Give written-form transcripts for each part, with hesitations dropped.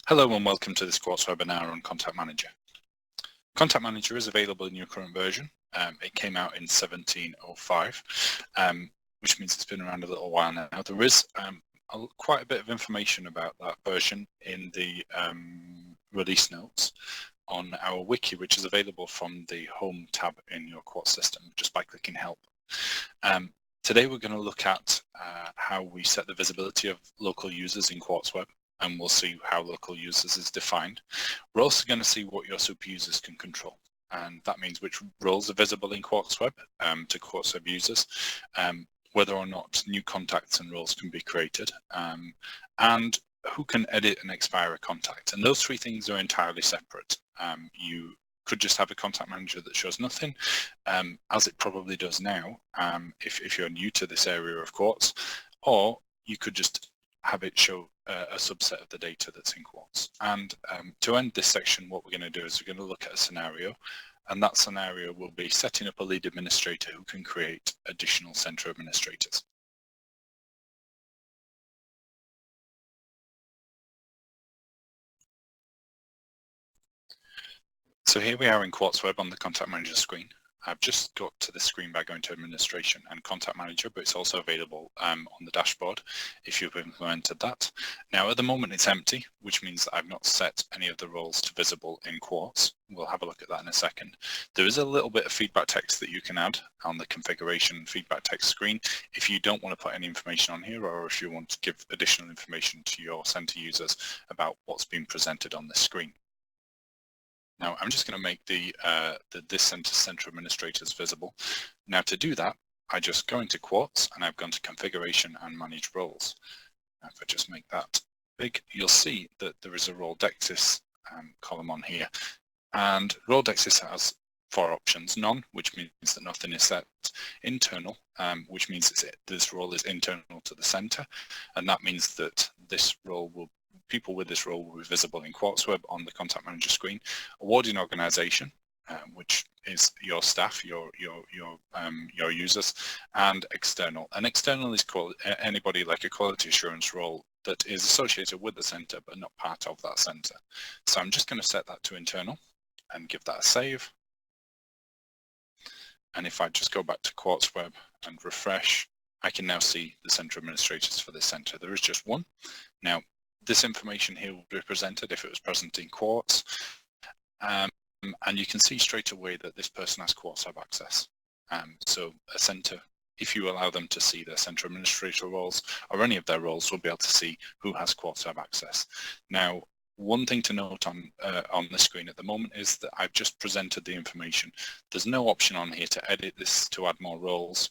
Hello and welcome to this Quartz webinar on Contact Manager. Contact Manager is available in your current version. It came out in 17.05, which means it's been around a little while now. There is quite a bit of information about that version in the release notes on our wiki, which is available from the Home tab in your Quartz system just by clicking Help. Today we're going to look at how we set the visibility of local users in Quartz Web, and we'll see how local users is defined. We're also going to see what your super users can control, and that means which roles are visible in Quartz Web to Quartz Web users, whether or not new contacts and roles can be created, and who can edit and expire a contact. And those three things are entirely separate. You could just have a contact manager that shows nothing, as it probably does now if you're new to this area of Quartz, or you could just have it show a subset of the data that's in Quartz. And to end this section, what we're going to do is we're going to look at a scenario, and that scenario will be setting up a lead administrator who can create additional center administrators. So here we are in Quartz Web on the Contact Manager screen. I've just got to the screen by going to Administration and Contact Manager, but it's also available on the dashboard if you've implemented that. Now at the moment it's empty, which means that I've not set any of the roles to visible in Quartz. We'll have a look at that in a second. There is a little bit of feedback text that you can add on the configuration feedback text screen if you don't want to put any information on here, or if you want to give additional information to your center users about what's being presented on this screen. Now I'm just going to make this center administrators visible. Now to do that, I just go into Quartz and I've gone to Configuration and Manage Roles. Now if I just make that big, you'll see that there is a role Dexis column on here. And role Dexis has four options: none, which means that nothing is set; internal, which means this role is internal to the center, and that means that this role people with this role will be visible in Quartz Web on the Contact Manager screen. Awarding organization, which is your staff, your users, and external. And external is called anybody like a quality assurance role that is associated with the center but not part of that center. So I'm just going to set that to internal and give that a save. And if I just go back to Quartz Web and refresh, I can now see the center administrators for this center. There is just one. Now, this information here will be presented if it was present in Quartz, and you can see straight away that this person has Quartz Web access. So a center, if you allow them to see their center administrator roles or any of their roles, will be able to see who has Quartz Web access. Now, one thing to note on the screen at the moment is that I've just presented the information. There's no option on here to edit this to add more roles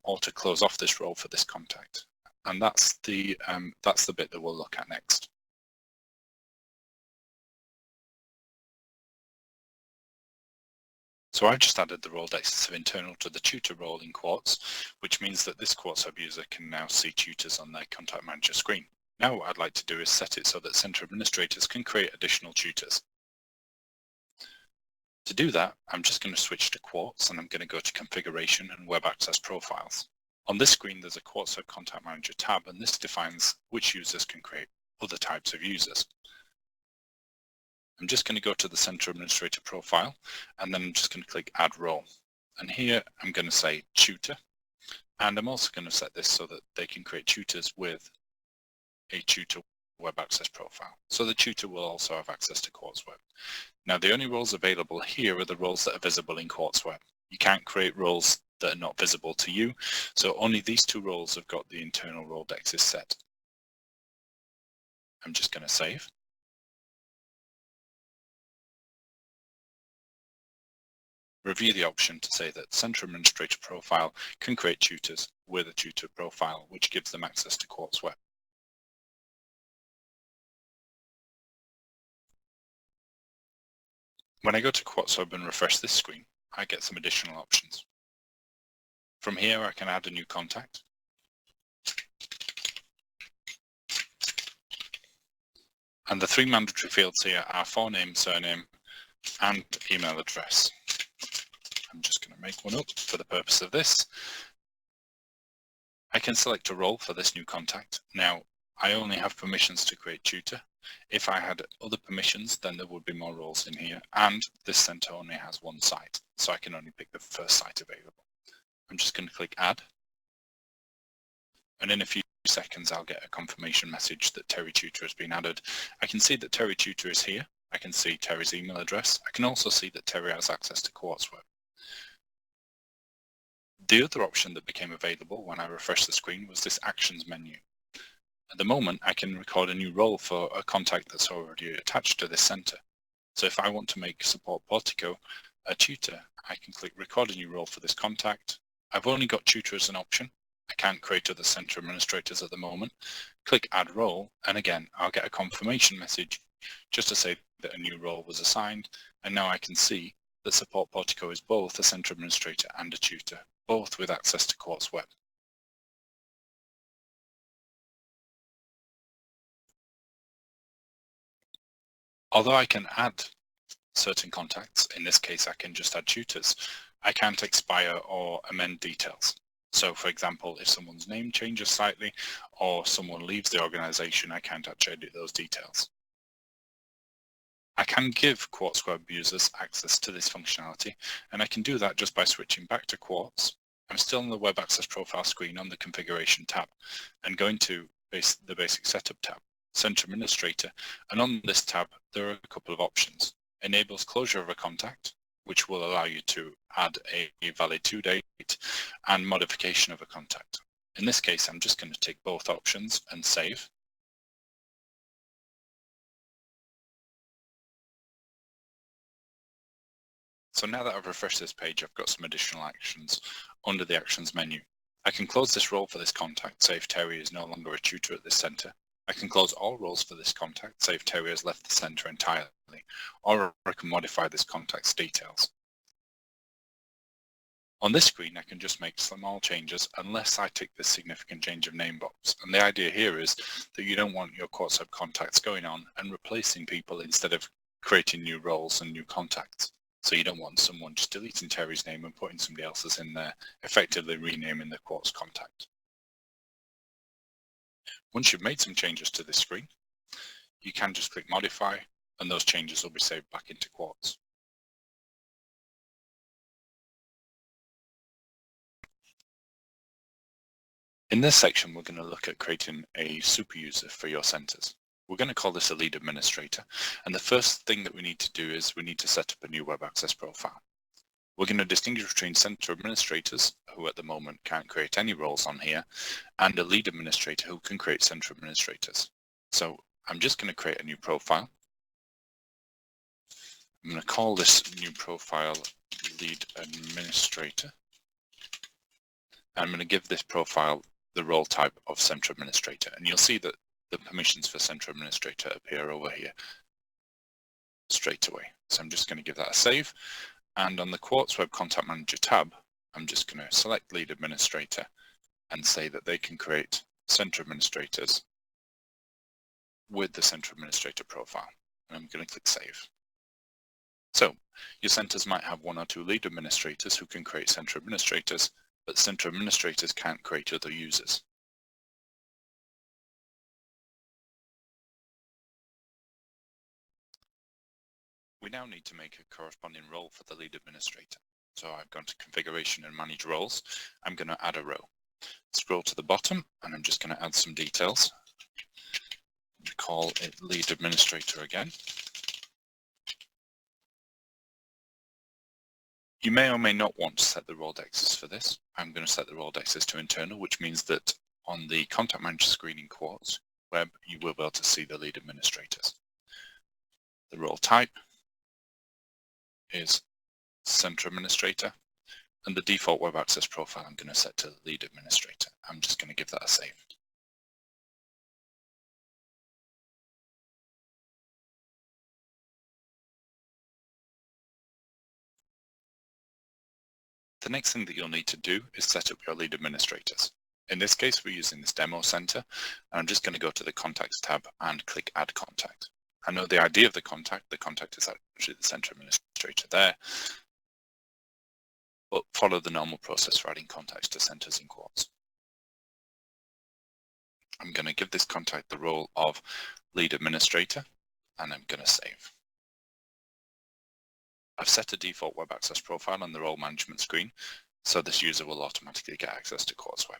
or to close off this role for this contact. And that's the bit that we'll look at next. So I've just added the role Dexis of internal to the tutor role in Quartz, which means that this Quartz Web user can now see tutors on their Contact Manager screen. Now what I'd like to do is set it so that center administrators can create additional tutors. To do that, I'm just going to switch to Quartz and I'm going to go to Configuration and Web Access Profiles. On this screen, there's a Quartz Web Contact Manager tab, and this defines which users can create other types of users. I'm just going to go to the Center Administrator profile, and then I'm just going to click Add Role. And here I'm going to say Tutor, and I'm also going to set this so that they can create tutors with a Tutor Web Access profile. So the tutor will also have access to Quartz Web. Now the only roles available here are the roles that are visible in Quartz Web. You can't create roles that are not visible to you, so only these two roles have got the internal role Dexis set. I'm just going to save. Review the option to say that Center Administrator profile can create tutors with a tutor profile, which gives them access to Quartz Web. When I go to Quartz Web and refresh this screen, I get some additional options. From here, I can add a new contact. And the three mandatory fields here are forename, surname, and email address. I'm just going to make one up for the purpose of this. I can select a role for this new contact. Now, I only have permissions to create tutor. If I had other permissions, then there would be more roles in here, and this center only has one site, so I can only pick the first site available. I'm just going to click add, and in a few seconds I'll get a confirmation message that Terry Tutor has been added. I can see that Terry Tutor is here. I can see Terry's email address. I can also see that Terry has access to Quartz Web. The other option that became available when I refreshed the screen was this Actions menu. At the moment, I can record a new role for a contact that's already attached to this center. So if I want to make Support Portico a tutor, I can click Record a new role for this contact. I've only got tutor as an option. I can't create other center administrators at the moment. Click Add Role, and again, I'll get a confirmation message just to say that a new role was assigned, and now I can see that Support Portico is both a center administrator and a tutor, both with access to Quartz Web. Although I can add certain contacts, in this case I can just add tutors, I can't expire or amend details. So for example, if someone's name changes slightly or someone leaves the organization, I can't actually edit those details. I can give Quartz Web users access to this functionality, and I can do that just by switching back to Quartz. I'm still on the Web Access Profile screen on the Configuration tab and going to the Basic Setup tab, Center Administrator, and on this tab there are a couple of options. Enables closure of a contact, which will allow you to add a valid to date, and modification of a contact. In this case, I'm just going to take both options and save. So now that I've refreshed this page, I've got some additional actions under the Actions menu. I can close this role for this contact, say if Terry is no longer a tutor at this center. I can close all roles for this contact, say if Terry has left the center entirely, or I can modify this contact's details. On this screen, I can just make small changes unless I tick this significant change of name box. And the idea here is that you don't want your Quartz Web contacts going on and replacing people instead of creating new roles and new contacts. So you don't want someone just deleting Terry's name and putting somebody else's in there, effectively renaming the Quartz contact. Once you've made some changes to this screen, you can just click Modify, and those changes will be saved back into Quartz. In this section, we're going to look at creating a super user for your centers. We're going to call this a lead administrator, and the first thing that we need to do is we need to set up a new web access profile. We're going to distinguish between center administrators, who at the moment can't create any roles on here, and a lead administrator who can create center administrators. So I'm just going to create a new profile. I'm going to call this new profile lead administrator. I'm going to give this profile the role type of center administrator, and you'll see that the permissions for center administrator appear over here straight away. So I'm just going to give that a save, and on the Quartz Web Contact Manager tab, I'm just going to select lead administrator and say that they can create center administrators with the center administrator profile, and I'm going to click save. So your centers might have one or two lead administrators who can create center administrators, but center administrators can't create other users. We now need to make a corresponding role for the lead administrator. So I've gone to Configuration and Manage Roles. I'm going to add a row. Scroll to the bottom, and I'm just going to add some details. Call it lead administrator again. You may or may not want to set the role dexes for this. I'm going to set the role dexes to internal, which means that on the Contact Manager screen in Quartz Web, you will be able to see the lead administrators. The role type is center administrator, and the default web access profile I'm going to set to lead administrator. I'm just going to give that a save. The next thing that you'll need to do is set up your lead administrators. In this case, we're using this demo center, and I'm just going to go to the Contacts tab and click Add Contact. I know the ID of the contact is actually the center administrator there, but follow the normal process for adding contacts to centers in Quartz. I'm going to give this contact the role of lead administrator, and I'm going to save. I've set a default web access profile on the role management screen, so this user will automatically get access to Quartz Web.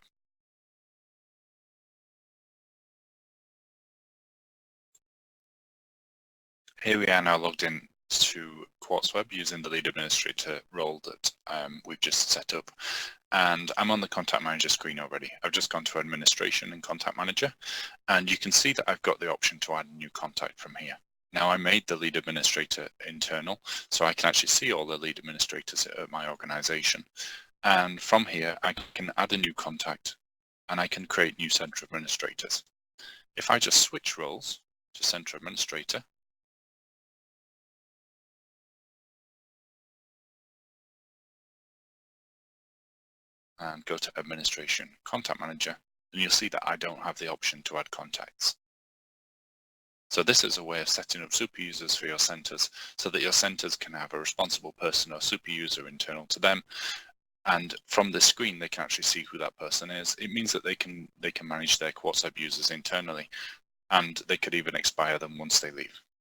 Here we are now logged in to Quartz Web using the lead administrator role that we've just set up. And I'm on the contact manager screen already. I've just gone to administration and contact manager, and you can see that I've got the option to add a new contact from here. Now I made the lead administrator internal, so I can actually see all the lead administrators at my organization. And from here, I can add a new contact and I can create new center administrators. If I just switch roles to center administrator, and go to administration contact manager, then you'll see that I don't have the option to add contacts. So this is a way of setting up super users for your centers so that your centers can have a responsible person or super user internal to them. And from this screen, they can actually see who that person is. It means that they can manage their Quartz Web users internally, and they could even expire them once they leave.